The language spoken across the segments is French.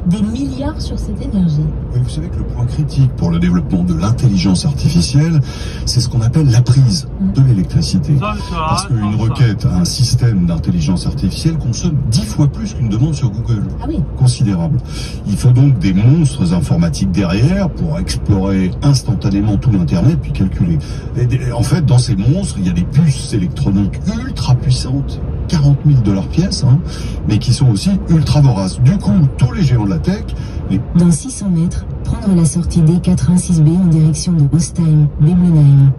des milliards sur cette énergie. Oui, vous savez que le point critique pour le développement de l'intelligence artificielle, c'est ce qu'on appelle la prise de l'électricité. Parce qu'une requête à un système d'intelligence artificielle consomme 10 fois plus qu'une demande sur Google. Ah oui. Considérable. Il faut donc des monstres informatiques derrière pour explorer instantanément tout l'Internet puis calculer. Et en fait, dans ces monstres, il y a des puces électroniques ultra puissantes, 40 000 $ pièce, mais qui sont aussi ultra voraces. Du coup, tous les géants de la tech... Dans 600 mètres, prendre la sortie D416B en direction de Ostheim, Beblenheim.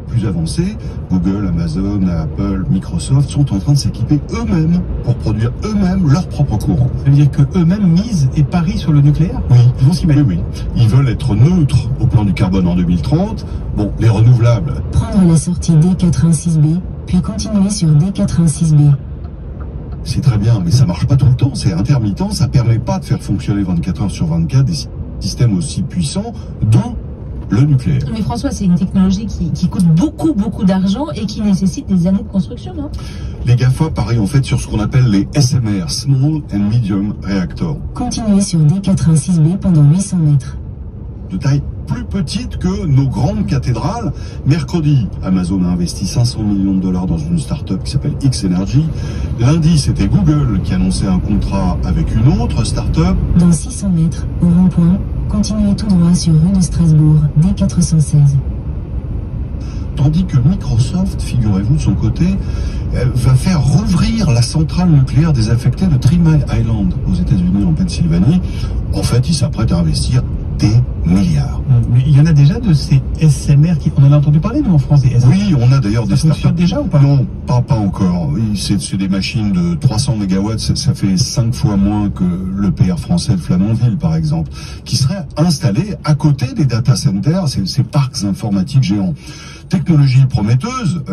Plus avancés, Google, Amazon, Apple, Microsoft sont en train de s'équiper eux-mêmes pour produire eux-mêmes leur propre courant. Ça veut dire qu'eux-mêmes misent et parient sur le nucléaire? Oui, ils vont s'y mettre. Oui. Ils veulent être neutres au plan du carbone en 2030. Bon, les renouvelables... Prendre la sortie D416B, puis continuer sur D416B. C'est très bien, mais ça marche pas tout le temps, c'est intermittent, ça permet pas de faire fonctionner 24 heures sur 24 des systèmes aussi puissants, dont le nucléaire. Mais François, c'est une technologie qui coûte beaucoup d'argent et qui nécessite des années de construction, non? Les GAFA parient en fait sur ce qu'on appelle les SMR, Small and Medium Reactors. Continuez sur D416B pendant 800 mètres. De taille plus petite que nos grandes cathédrales. Mercredi, Amazon a investi 500 millions de $ dans une start-up qui s'appelle X-Energy. Lundi, c'était Google qui annonçait un contrat avec une autre start-up. Dans 600 mètres, au rond-point, continuez tout droit sur rue de Strasbourg, D416. Tandis que Microsoft, figurez-vous de son côté, va faire rouvrir la centrale nucléaire désaffectée de 3 Mile Island aux États-Unis, en Pennsylvanie. En fait, il s'apprête à investir des milliards. Mais il y en a déjà de ces SMR qui... On en a entendu parler, nous, en France, des SMR. Oui, on a d'ailleurs des startups. Ça fonctionne déjà ou pas? Non, pas encore. Oui, c'est des machines de 300 mégawatts, ça fait 5 fois moins que l'EPR français de Flamanville, par exemple, qui seraient installés à côté des data centers, ces parcs informatiques géants. Technologie prometteuse,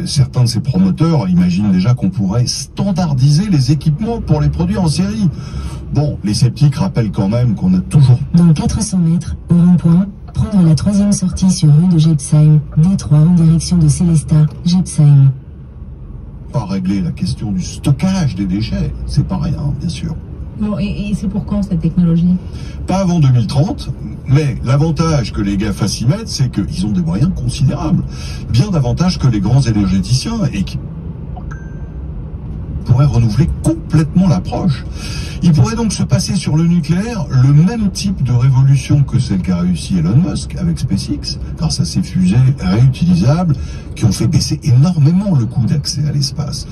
certains de ces promoteurs imaginent déjà qu'on pourrait standardiser les équipements pour les produire en série. Bon, les sceptiques rappellent quand même qu'on a toujours... Dans 400 mètres, au rond-point, prendre la 3e sortie sur rue de Jepsheim, D3 en direction de Célestat, Jepsheim. Pas régler la question du stockage des déchets, c'est pas rien, bien sûr. Bon, et c'est pour quand cette technologie? Pas avant 2030, mais l'avantage que les GAFA s'y mettent, c'est qu'ils ont des moyens considérables. Bien davantage que les grands énergéticiens et qui pourraient renouveler complètement l'approche. Il pourrait donc se passer sur le nucléaire le même type de révolution que celle qu'a réussi Elon Musk avec SpaceX, grâce à ses fusées réutilisables qui ont fait baisser énormément le coût d'accès à l'espace.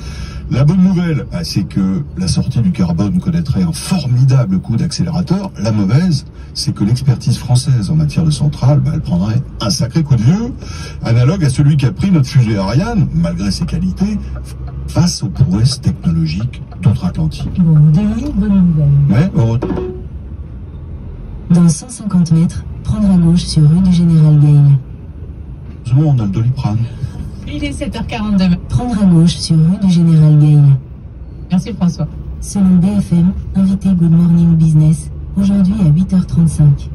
La bonne nouvelle, c'est que la sortie du carbone connaîtrait un formidable coup d'accélérateur. La mauvaise, c'est que l'expertise française en matière de centrale, elle prendrait un sacré coup de vieux, analogue à celui qu'a pris notre fusée Ariane, malgré ses qualités, face aux prouesses technologiques d'outre-Atlantique. Bon, bonne nouvelle. Mais, Dans 150 mètres, prendre à gauche sur rue du Général Gay. heureusement, on a le Doliprane. Il est 7h42. Prendre à gauche sur rue du Général Gay. Merci François. Selon BFM, invité Good Morning Business, aujourd'hui à 8h35.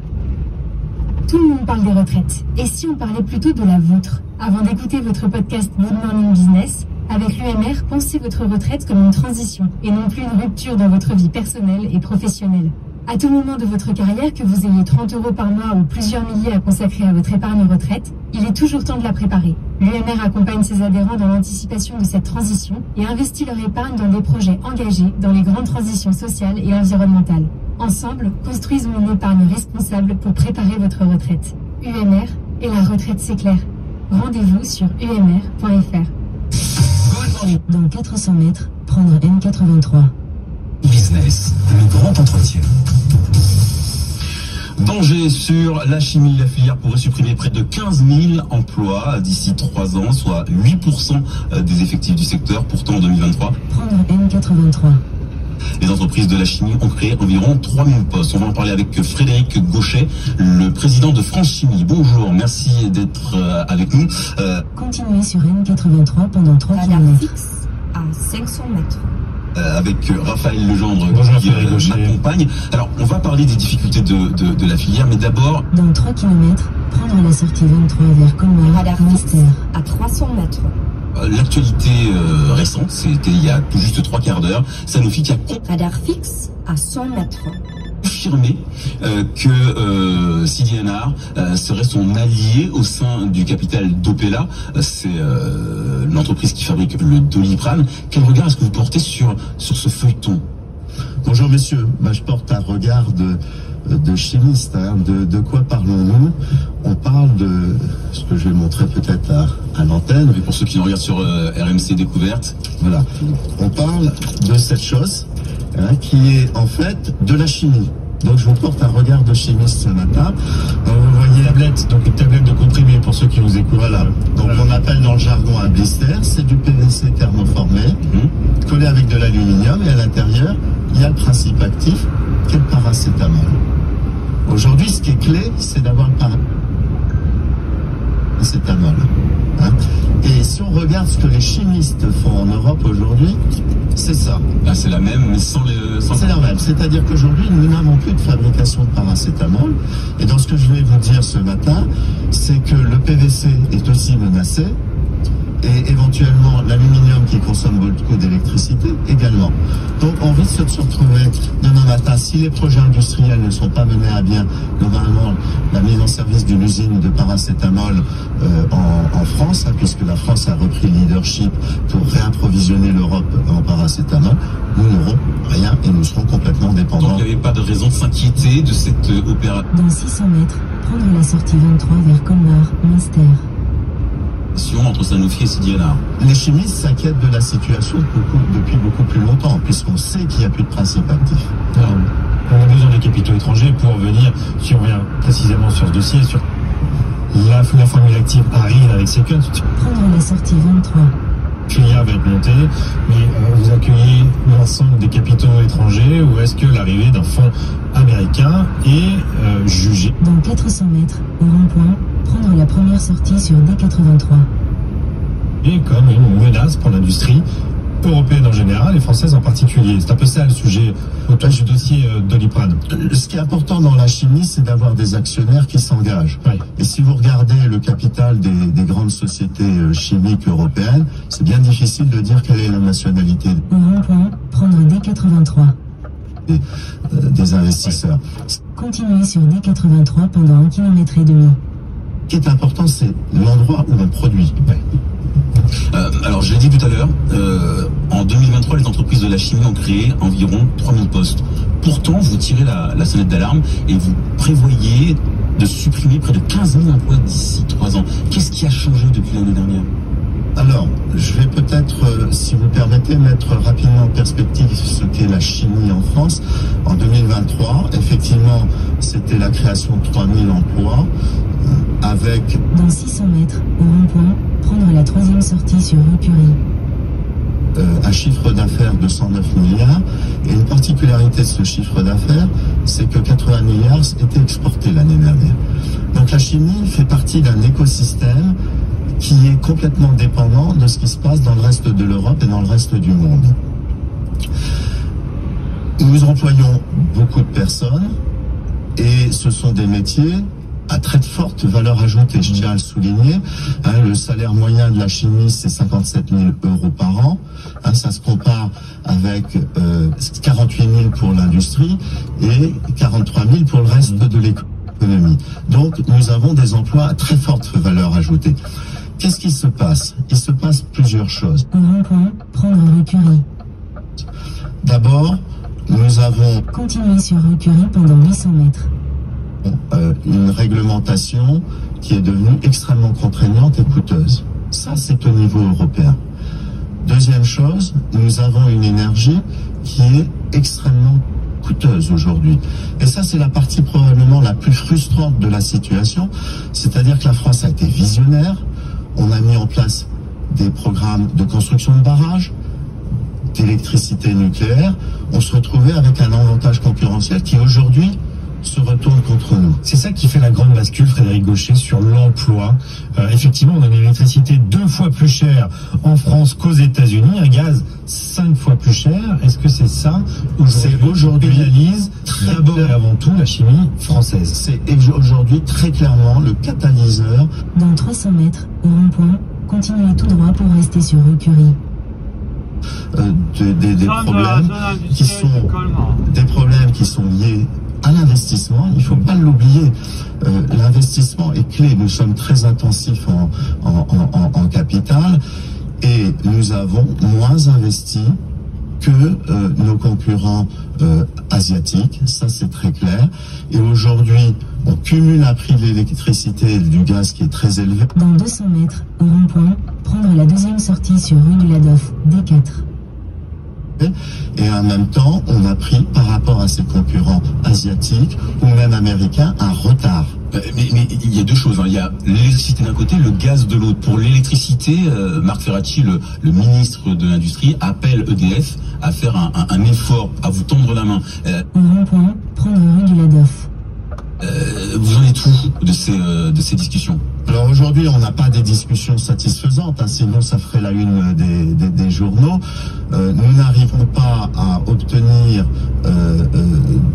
Tout le monde parle des retraites. Et si on parlait plutôt de la vôtre? Avant d'écouter votre podcast Good Morning Business, avec l'UMR, pensez votre retraite comme une transition et non plus une rupture dans votre vie personnelle et professionnelle. À tout moment de votre carrière, que vous ayez 30 € par mois ou plusieurs milliers à consacrer à votre épargne retraite, il est toujours temps de la préparer. L'UMR accompagne ses adhérents dans l'anticipation de cette transition et investit leur épargne dans des projets engagés dans les grandes transitions sociales et environnementales. Ensemble, construisons une épargne responsable pour préparer votre retraite. UMR et la retraite, c'est clair. Rendez-vous sur umr.fr. Dans 400 mètres, prendre M83. Business, le grand entretien. Danger sur la chimie. La filière pourrait supprimer près de 15 000 emplois d'ici 3 ans, soit 8% des effectifs du secteur. Pourtant, en 2023, prendre M83. Les entreprises de la chimie ont créé environ 3000 postes. On va en parler avec Frédéric Gauchet, le président de France Chimie. Bonjour, merci d'être avec nous. Continuez sur M83 pendant 3 km. Fixe à 500 mètres. Avec Raphaël Legendre qui m'accompagne. Alors, on va parler des difficultés de la filière, mais d'abord... Dans 3 km, prendre la sortie 23 vers Colmar, Radar Münster. à 300 mètres. L'actualité récente, c'était il y a tout juste 3 quarts d'heure, Sanofi qui a Radar fixe à 100 mètres. confirmé que Sidi Hennar serait son allié au sein du capital d'Opella. C'est l'entreprise qui fabrique le Doliprane. Quel regard est-ce que vous portez sur ce feuilleton? Bonjour messieurs, je porte un regard de chimiste. De quoi parlons-nous? On parle de ce que je vais montrer peut-être à l'antenne. Et pour ceux qui nous regardent sur RMC Découverte. Voilà. On parle de cette chose qui est en fait de la chimie. Donc je vous porte un regard de chimiste ce matin. Vous voyez Tablette, donc une tablette de comprimé pour ceux qui nous écoutent. Voilà. Donc on appelle dans le jargon un blister. C'est du PVC thermoformé, collé avec de l'aluminium, et à l'intérieur il y a le principe actif qui est le paracétamol. Aujourd'hui, ce qui est clé, c'est d'avoir le paracétamol. Et si on regarde ce que les chimistes font en Europe aujourd'hui, c'est ça. Là, c'est la même, mais sans C'est la même. C'est-à-dire qu'aujourd'hui, nous n'avons plus de fabrication de paracétamol. Et dans ce que je vais vous dire ce matin, c'est que le PVC est aussi menacé. Et éventuellement l'aluminium qui consomme beaucoup d'électricité également. Donc on risque de se retrouver demain matin, si les projets industriels ne sont pas menés à bien, globalement la mise en service d'une usine de paracétamol en France, puisque la France a repris le leadership pour réapprovisionner l'Europe en paracétamol, nous n'aurons rien et nous serons complètement dépendants. Donc il n'y avait pas de raison de s'inquiéter de cette opération. Dans 600 mètres, prendre la sortie 23 vers Colmar, Münster. Entre Sanofi et Sidi Hennar. Les chimistes s'inquiètent de la situation depuis beaucoup plus longtemps, puisqu'on sait qu'il n'y a plus de principe actif. Alors, on a besoin des capitaux étrangers pour venir, si on revient précisément sur ce dossier, sur la formule active arrive avec Sequence. Prendre la sortie 23. Filière va être montée, mais vous accueillez l'ensemble des capitaux étrangers, ou est-ce que l'arrivée d'un fonds américain est jugée? Dans 400 mètres, au rond-point, prendre la première sortie sur D83. Et comme une menace pour l'industrie européenne en général et française en particulier. C'est un peu ça le sujet autour du dossier Doliprane. Ce qui est important dans la chimie, c'est d'avoir des actionnaire qui s'engagent. Oui. Et si vous regardez le capital des grandes sociétés chimiques européennes, c'est bien difficile de dire quelle est la nationalité Au rond-point, prendre D83. des investisseurs. Continuez sur D83 pendant 1,5 km. Ce qui est important, c'est l'endroit où on produit. Alors, je l'ai dit tout à l'heure, en 2023, les entreprises de la chimie ont créé environ 3000 postes. Pourtant, vous tirez la sonnette d'alarme et vous prévoyez de supprimer près de 15 000 emplois d'ici 3 ans. Qu'est-ce qui a changé depuis l'année dernière? Alors, je vais peut-être, si vous permettez, mettre rapidement en perspective ce qu'est la chimie en France. En 2023, effectivement, c'était la création de 3000 emplois avec... Dans 600 mètres, au rond-point, prendre la 3e sortie sur rue Curie. Un chiffre d'affaires de 109 milliards. Et une particularité de ce chiffre d'affaires, c'est que 80 milliards étaient exportés l'année dernière. Donc la chimie fait partie d'un écosystème qui est complètement dépendant de ce qui se passe dans le reste de l'Europe et dans le reste du monde. Nous employons beaucoup de personnes et ce sont des métiers à très forte valeur ajoutée, je tiens à le souligner. Le salaire moyen de la chimie, c'est 57 000 € par an. Ça se compare avec 48 000 pour l'industrie et 43 000 pour le reste de l'économie. Donc nous avons des emplois à très forte valeur ajoutée. Qu'est-ce qui se passe? Il se passe plusieurs choses. Au rond-point, prendre rue Curie. D'abord, nous avons... Continuez sur rue Curie pendant 800 mètres. Une réglementation qui est devenue extrêmement contraignante et coûteuse. Ça, c'est au niveau européen. Deuxième chose, nous avons une énergie qui est extrêmement coûteuse aujourd'hui. Et ça, c'est la partie probablement la plus frustrante de la situation. C'est-à-dire que la France a été visionnaire. On a mis en place des programmes de construction de barrages, d'électricité nucléaire. On se retrouvait avec un avantage concurrentiel qui aujourd'hui se retourne contre nous. C'est ça qui fait la grande bascule, Frédéric Gauchet, sur l'emploi. Effectivement, on a une électricité 2 fois plus chère en France qu'aux États-Unis, un gaz 5 fois plus cher. Est-ce que c'est ça aujourd'hui pénalise d'abord et avant tout la chimie française? C'est aujourd'hui très clairement le catalyseur. Dans 300 mètres, au rond-point, Continuez tout droit pour rester sur rue Curie. Des problèmes qui sont liés à l'investissement. Il ne faut pas l'oublier. L'investissement est clé. Nous sommes très intensifs en capital et nous avons moins investi que nos concurrents asiatiques. Ça, c'est très clair. Et aujourd'hui, on cumule un prix de l'électricité et du gaz qui est très élevé. Dans 200 mètres, au rond-point, prendre la deuxième sortie sur rue du Ladoff, D4. Et en même temps, on a pris, par rapport à ses concurrents asiatiques ou même américains, un retard. Mais il y a deux choses. Il y a l'électricité d'un côté, le gaz de l'autre. Pour l'électricité, Marc Ferracci, le ministre de l'Industrie, appelle EDF à faire un effort, à vous tendre la main. Au rond-point, prendre rue du Ladoff. Vous en êtes où de ces discussions? Alors aujourd'hui, on n'a pas des discussions satisfaisantes, sinon ça ferait la une des journaux. Nous n'arrivons pas à obtenir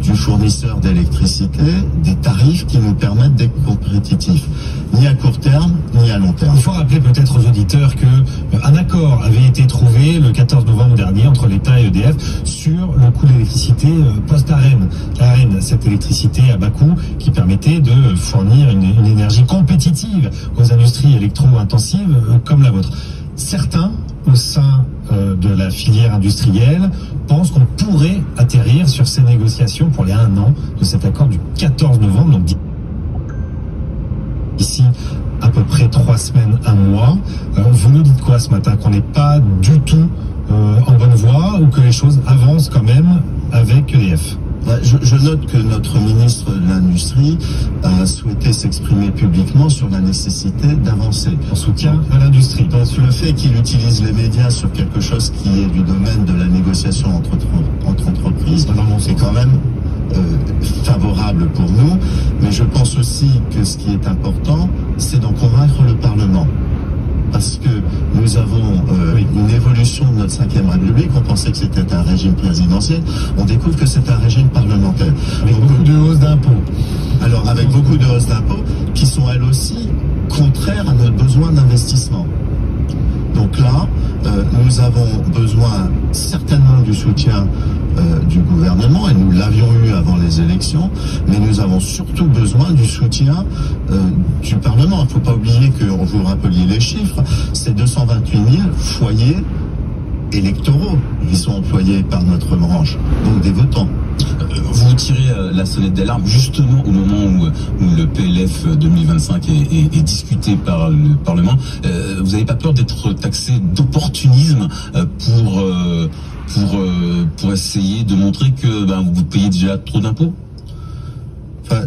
du fournisseur d'électricité des tarifs qui nous permettent d'être compétitifs, ni à court terme, ni à long terme. Il faut rappeler peut-être aux auditeurs qu'un accord avait été trouvé le 14 novembre dernier entre l'État et EDF sur le coût de l'électricité post-ARENH. ARENH, cette électricité à bas coût qui permettait de fournir une énergie compétitive aux industries électro-intensives comme la vôtre. Certains, au sein de la filière industrielle, pensent qu'on pourrait atterrir sur ces négociations pour les 1 an de cet accord du 14 novembre, donc d'ici à peu près 3 semaines, 1 mois. Vous nous dites quoi ce matin? Qu'on n'est pas du tout en bonne voie ou que les choses avancent quand même avec EDF? Je note que notre ministre de l'Industrie a souhaité s'exprimer publiquement sur la nécessité d'avancer en soutien à l'industrie. Donc le fait qu'il utilise les médias sur quelque chose qui est du domaine de la négociation entre entreprises, c'est quand même favorable pour nous. Mais je pense aussi que ce qui est important, c'est d'en convaincre le Parlement. Parce que nous avons une évolution de notre 5e République. On pensait que c'était un régime présidentiel. On découvre que c'est un régime parlementaire. Avec beaucoup de hausses d'impôts. Alors, avec beaucoup de hausses d'impôts qui sont elles aussi contraires à notre besoin d'investissement. Donc là, nous avons besoin certainement du soutien du gouvernement, et nous l'avions eu avant les élections, mais nous avons surtout besoin du soutien du Parlement. Il ne faut pas oublier que, vous rappeliez les chiffres, c'est 228 000 foyers électoraux qui sont employés par notre branche, donc des votants. Vous tirez la sonnette d'alarme justement au moment où le PLF 2025 est discuté par le Parlement. Vous n'avez pas peur d'être taxé d'opportunisme pour essayer de montrer que vous payez déjà trop d'impôts? Enfin,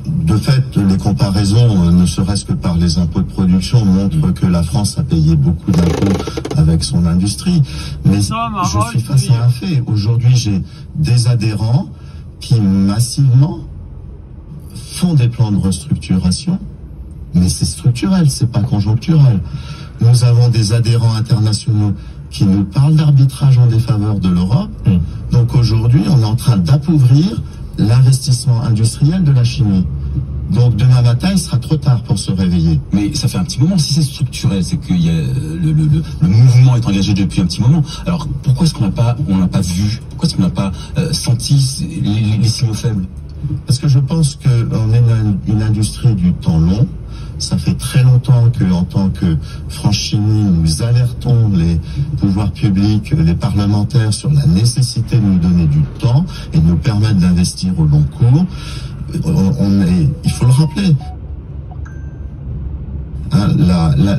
de fait, les comparaisons, ne serait-ce que par les impôts de production, montrent que la France a payé beaucoup d'impôts avec son industrie. Mais je suis face à un fait. Aujourd'hui, j'ai des adhérents qui massivement font des plans de restructuration, mais c'est structurel, c'est pas conjoncturel. Nous avons des adhérents internationaux qui nous parlent d'arbitrage en défaveur de l'Europe. Donc aujourd'hui, on est en train d'appauvrir l'investissement industriel de la chimie. Donc demain matin, il sera trop tard pour se réveiller. Mais ça fait un petit moment, si c'est structurel, c'est que le mouvement est engagé depuis un petit moment. Alors pourquoi est-ce qu'on n'a pas vu, pourquoi est-ce qu'on n'a pas senti les signaux faibles? Parce que je pense qu'on est une industrie du temps long. Ça fait très longtemps que, en tant que France Chimie, nous alertons les pouvoirs publics, les parlementaires sur la nécessité de nous donner du temps et de nous permettre d'investir au long cours. Il faut le rappeler.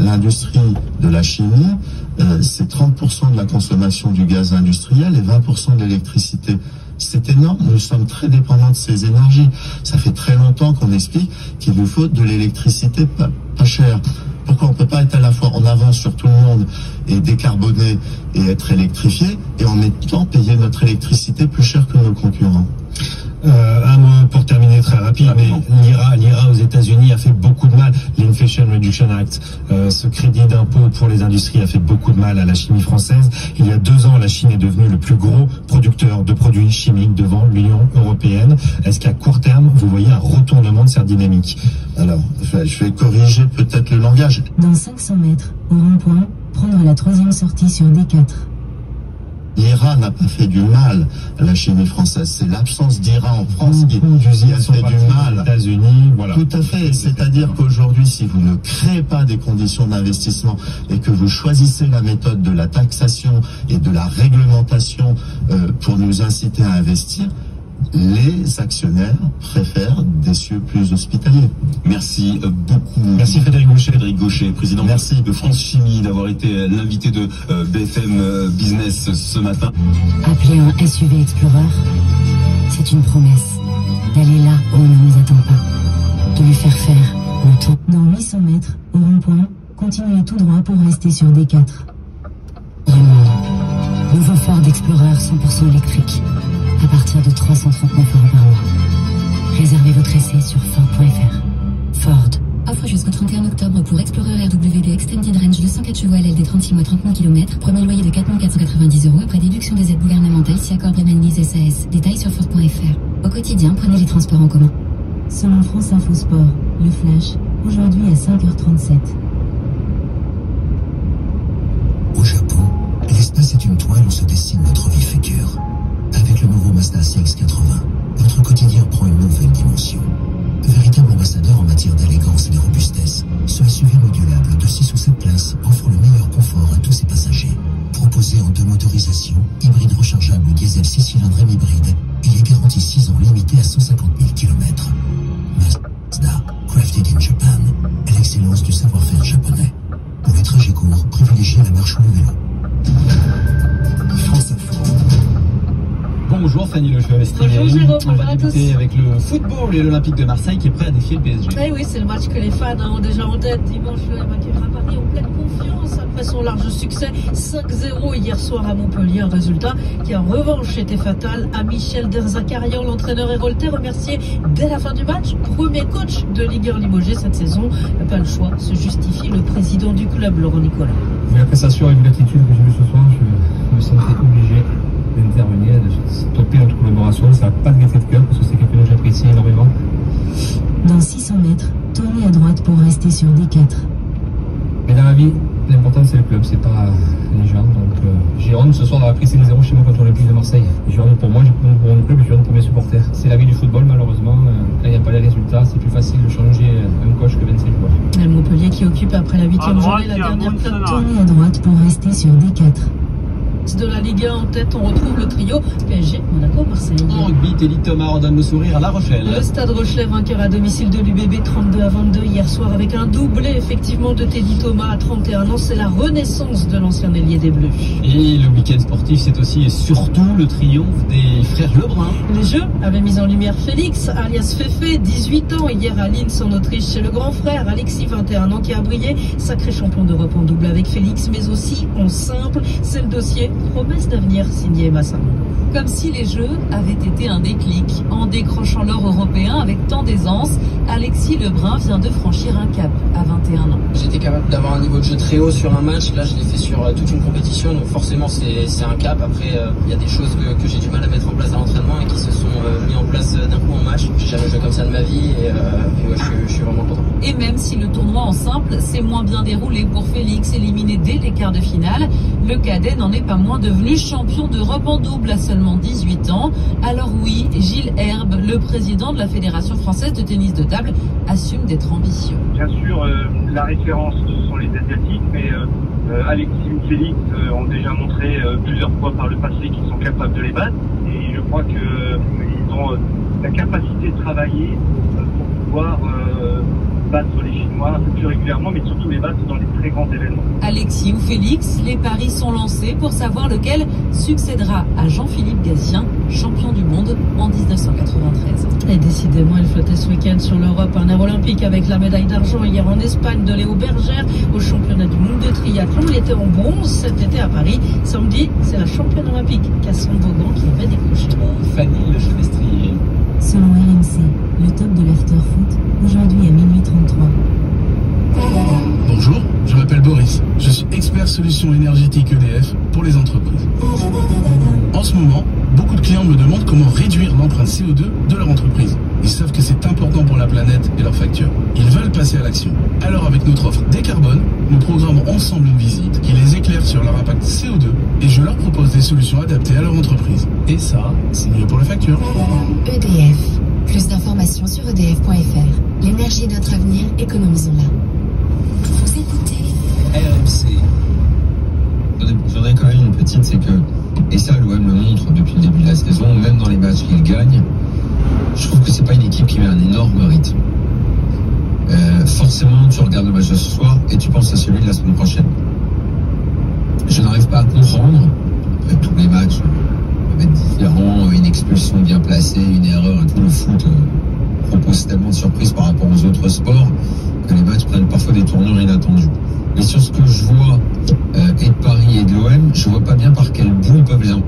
L'industrie de la chimie, c'est 30% de la consommation du gaz industriel et 20% de l'électricité. C'est énorme, nous sommes très dépendants de ces énergies. Ça fait très longtemps qu'on explique qu'il nous faut de l'électricité pas chère. Pourquoi on ne peut pas être à la fois en avance sur tout le monde et décarboner et être électrifié, et en même temps payer notre électricité plus cher que nos concurrents? Un mot pour terminer. très rapide, mais l'IRA aux États-Unis a fait beaucoup de mal. L'Inflation Reduction Act, ce crédit d'impôt pour les industries a fait beaucoup de mal à la chimie française. Il y a 2 ans, la Chine est devenue le plus gros producteur de produits chimiques devant l'Union européenne. Est-ce qu'à court terme, vous voyez un retournement de cette dynamique? Alors, je vais corriger peut-être le langage. Dans 500 mètres, au rond-point, prendre la 3e sortie sur D4. L'IRA n'a pas fait du mal à la chimie française. C'est l'absence d'IRA en France qui a fait du mal. États-Unis, voilà. Tout à fait. C'est-à-dire qu'aujourd'hui, si vous ne créez pas des conditions d'investissement et que vous choisissez la méthode de la taxation et de la réglementation pour nous inciter à investir, les actionnaires préfèrent des cieux plus hospitaliers. Merci beaucoup. Merci Frédéric Gaucher. Frédéric Gaucher, président de France Chimie, d'avoir été l'invité de BFM Business ce matin. Appeler un SUV Explorer, c'est une promesse. D'aller là où on ne nous attend pas. De lui faire faire le tour. Dans 800 mètres, au rond-point, continuez tout droit pour rester sur D4. Nouveau Ford Explorer 100% électrique. À partir de 339 € par mois. Réservez votre essai sur Ford.fr. Ford. Offre jusqu'au 31 octobre pour Explorer RWD Extended Range 204 chevaux LLD 36 mois 30 000 km. Premier loyer de 4 490 € après déduction des aides gouvernementales si accord Bremen-Nice SAS. Détails sur Ford.fr. Au quotidien, prenez les transports en commun. Selon France Info Sport, le Flash, aujourd'hui à 5h37. Au Japon, l'espace est une toile où se dessine notre vie future. Avec le nouveau Mazda CX-80, votre quotidien prend une nouvelle dimension. Véritable ambassadeur en matière d'élégance et de robustesse, ce SUV modulable de 6 ou 7 places offre le meilleur confort à tous ses passagers. Proposé en 2 motorisations, hybride rechargeable ou diesel 6 cylindres et hybride, il est garanti 6 ans limité à 150 000 km. Mazda, crafted in Japan, l'excellence du savoir-faire japonais. Pour les trajets courts, privilégiez la marche ou le vélo. France Info. Bonjour Fanny Le Chevalestier. Bonjour Jérôme, on va débuter avec le football et l'Olympique de Marseille qui est prêt à défier le PSG. Eh oui, c'est le match que les fans ont déjà en tête. Dimanche, le M accueillera Paris en pleine confiance après son large succès 5-0 hier soir à Montpellier. Un résultat qui en revanche était fatal à Michel Derzakarian, l'entraîneur héroltais, remercié dès la fin du match. Premier coach de Ligue 1 limogé cette saison. Pas le choix, se justifie le président du club, Laurent Nicolas. Mais après ça sur avec l'attitude que j'ai vue ce soir, je me sentais obligé d'intervenir, de stopper notre collaboration. Ça n'a pas de gaieté de cœur parce que c'est quelqu'un que j'apprécie énormément. Dans 600 mètres, tournez à droite pour rester sur D4. Mais dans la vie, l'important c'est le club, c'est pas les gens. Donc Jérôme ce soir a pris 5-0 chez moi contre l'Olympique de Marseille. Jérôme pour moi, Jérôme pour mon club, Jérôme pour mes supporters. C'est la vie du football malheureusement. Quand il n'y a pas les résultats, c'est plus facile de changer un coach que 25 joueurs. Et Montpellier qui occupe après la 8e journée la dernière place. Tournez à droite pour rester sur D4. De la Ligue 1 en tête, on retrouve le trio PSG, Monaco, Marseille. En rugby, Teddy Thomas redonne le sourire à La Rochelle. Le Stade Rochelais vainqueur à domicile de l'UBB 32-22 hier soir avec un doublé effectivement de Teddy Thomas à 31 ans. C'est la renaissance de l'ancien ailier des Bleus. Et le week-end sportif, c'est aussi et surtout le triomphe des frères Lebrun. Les Jeux avaient mis en lumière Félix, alias Féfé, 18 ans, hier à Linz en Autriche. C'est le grand frère Alexis, 21 ans, qui a brillé. Sacré champion d'Europe en double avec Félix, mais aussi en simple. C'est le dossier promesse d'avenir signé Emma Samon. Comme si les Jeux avaient été un déclic. En décrochant l'or européen avec tant d'aisance, Alexis Lebrun vient de franchir un cap à 21 ans. J'étais capable d'avoir un niveau de jeu très haut sur un match. Là, je l'ai fait sur toute une compétition. Donc forcément, c'est un cap. Après, il y a des choses que j'ai du mal à mettre en place à l'entraînement et qui se sont mis en place d'un coup en match. J'ai jamais joué comme ça de ma vie et ouais, je suis vraiment content. Et même si le tournoi en simple s'est moins bien déroulé pour Félix, éliminé dès les quarts de finale, le cadet n'en est pas moins devenu champion d'Europe en double à seulement 18 ans. Alors oui, Gilles Herbe, le président de la Fédération française de tennis de table, assume d'être ambitieux. Bien sûr, la référence, ce sont les Asiatiques, mais Alexis et Félix ont déjà montré plusieurs fois par le passé qu'ils sont capables de les battre. Et je crois qu'ils ont la capacité de travailler pour pouvoir battre les Chinois un peu plus régulièrement, mais surtout les battre dans les très grands événements. Alexis ou Félix, les paris sont lancés pour savoir lequel succédera à Jean-Philippe Gatien, champion du monde en 1993. Et décidément, il flottait ce week-end sur l'Europe, un air olympique avec la médaille d'argent hier en Espagne de Léo Bergère au championnat du monde de triathlon. Il était en bronze cet été à Paris. Samedi, c'est la championne olympique Cassandre Vaughan qui avait décroché. Fanny Le Chevalestier. Selon RMC, le top de l'after-foot, aujourd'hui à minuit 33. Bonjour, je m'appelle Boris. Je suis expert solutions énergétiques EDF pour les entreprises. En ce moment, beaucoup de clients me demandent comment réduire l'empreinte CO2 de leur entreprise. Ils savent que c'est important pour la planète et leurs factures. Ils veulent passer à l'action. Alors avec notre offre Décarbone, nous programmons ensemble une visite qui les éclaire sur leur impact CO2 et je leur propose des solutions adaptées à leur entreprise. Et ça, c'est mieux pour la facture. EDF. Plus d'informations sur edf.fr. L'énergie est notre avenir, économisons-la. Vous écoutez RMC. J'en ai quand même une petite, c'est que, et ça l'OM le montre depuis le début de la saison, même dans les matchs qu'il gagne, je trouve que c'est pas une équipe qui met un énorme rythme. Forcément, tu regardes le match de ce soir et tu penses à celui de la semaine prochaine. Je n'arrive pas à comprendre, après tous les matchs peuvent être différents, une expulsion bien placée, une erreur et tout, le foot propose tellement de surprises par rapport aux autres sports que les matchs prennent parfois des tournures inattendues. Mais sur ce que je vois et de Paris et de l'OM, je vois pas bien par quel bout ils peuvent les emmener.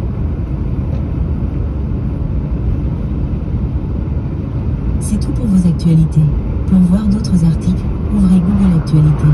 C'est tout pour vos actualités. Pour voir d'autres articles, ouvrez Google Actualités.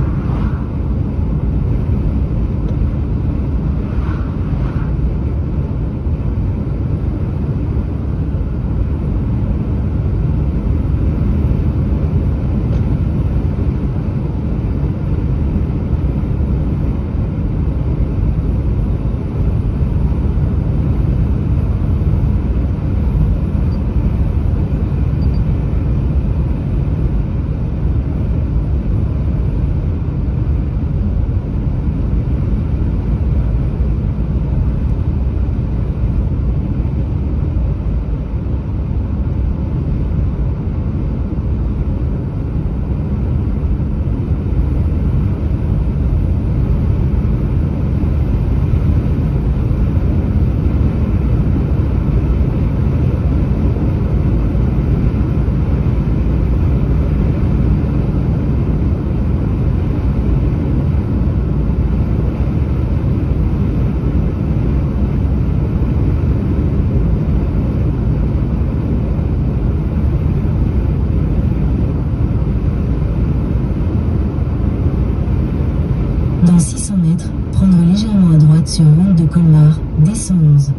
Dans 600 mètres, prendre légèrement à droite sur route de Colmar, D111.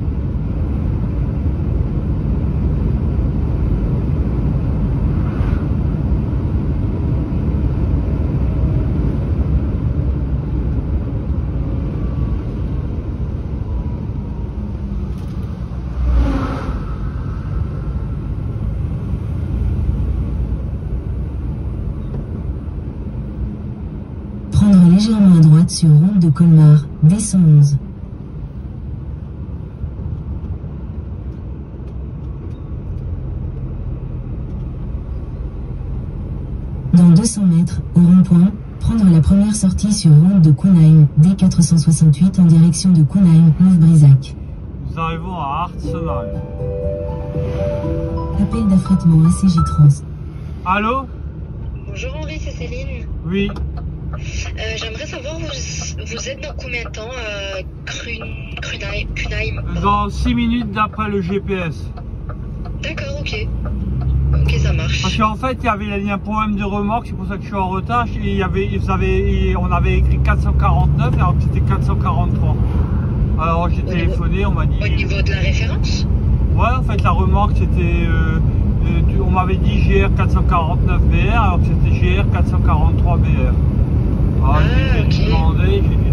Prendre légèrement à droite sur route de Colmar, D111. Dans 200 mètres, au rond-point, prendre la première sortie sur route de Kounheim, D468 en direction de Kounheim, Neuf-Brisac. Nous arrivons à Arsenal. Appel d'affrètement ACJ Trans. Allô? Bonjour Henri, c'est Céline. Oui. J'aimerais savoir, vous êtes dans combien de temps Kounheim? Dans 6 minutes d'après le GPS. D'accord, ok. Ok, ça marche. Parce qu'en fait, il y avait un problème de remorque, c'est pour ça que je suis en retard. On avait écrit 449 alors que c'était 443. Alors j'ai téléphoné, on m'a dit... Au niveau de la référence? Ouais, en fait, la remorque, c'était... on m'avait dit GR 449 BR alors que c'était GR 443 BR. Alors j'ai dû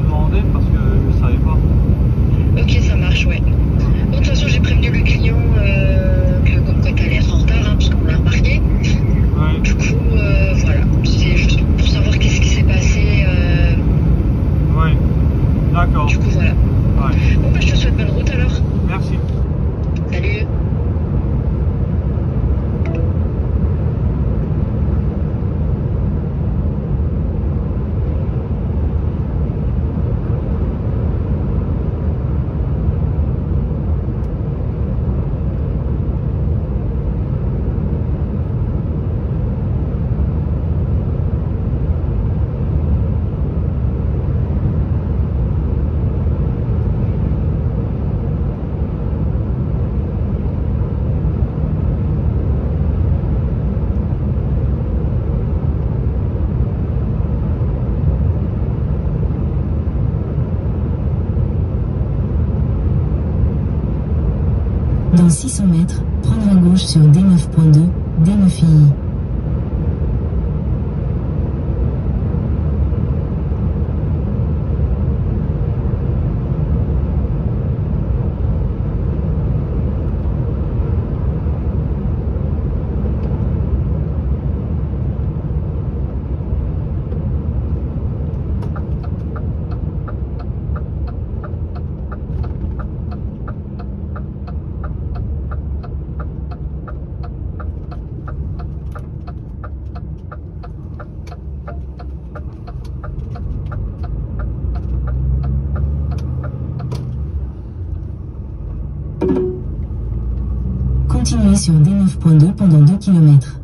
demander parce que je ne savais pas. Ok, ça marche, ouais. Bon, de toute façon, j'ai prévenu le client que comme quoi t'allais être en retard, hein, parce qu'on l'a remarqué. Ouais. Du coup, voilà. C'est juste pour savoir qu'est-ce qui s'est passé. Oui, d'accord. Du coup, voilà. Ouais. Bon, bah, je te souhaite bonne route alors. Merci. Salut. 600 mètres, prendre à gauche sur D9.2, D9II. Continuez sur D9.2 pendant 2 km.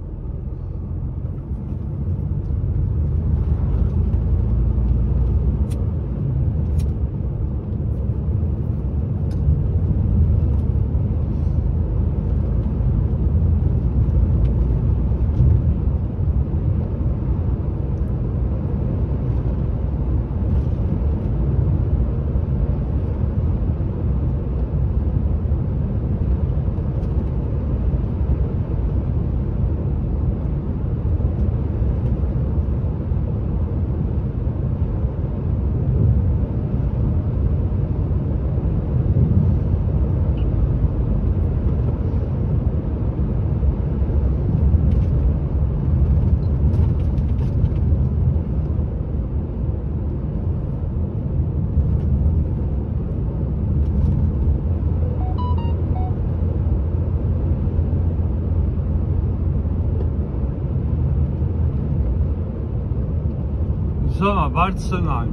Nous sommes à Walsenheim.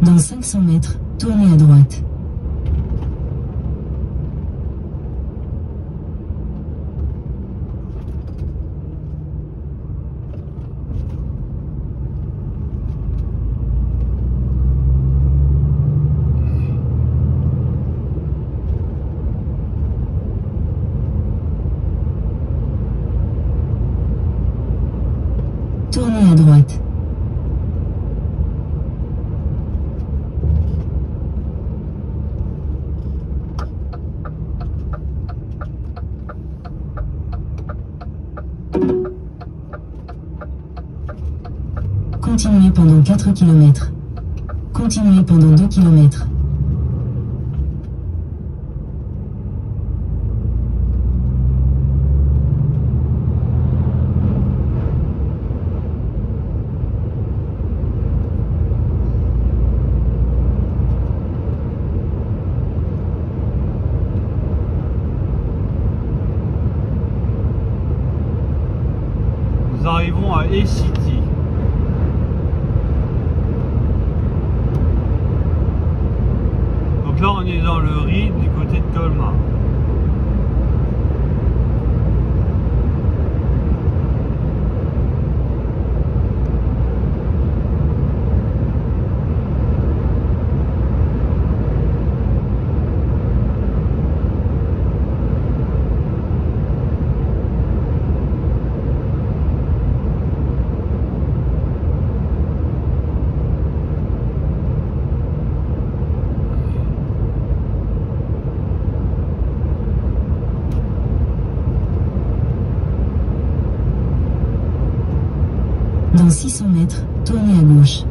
Dans 500 mètres, tournez à droite. Tournez à droite. Continuez pendant 4 km. Continuez pendant 2 km. Nous arrivons à E-City. Donc là on est dans le Rhin du côté de Colmar. Dans 600 mètres, tournez à gauche.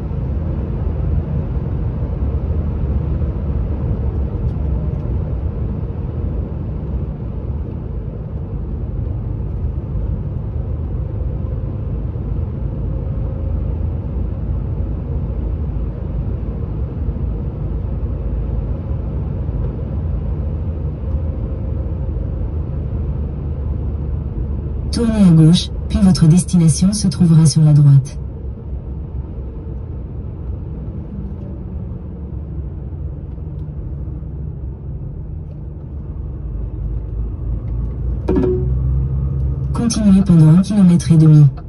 Tournez à gauche, puis votre destination se trouvera sur la droite. Continuez pendant 1,5 km.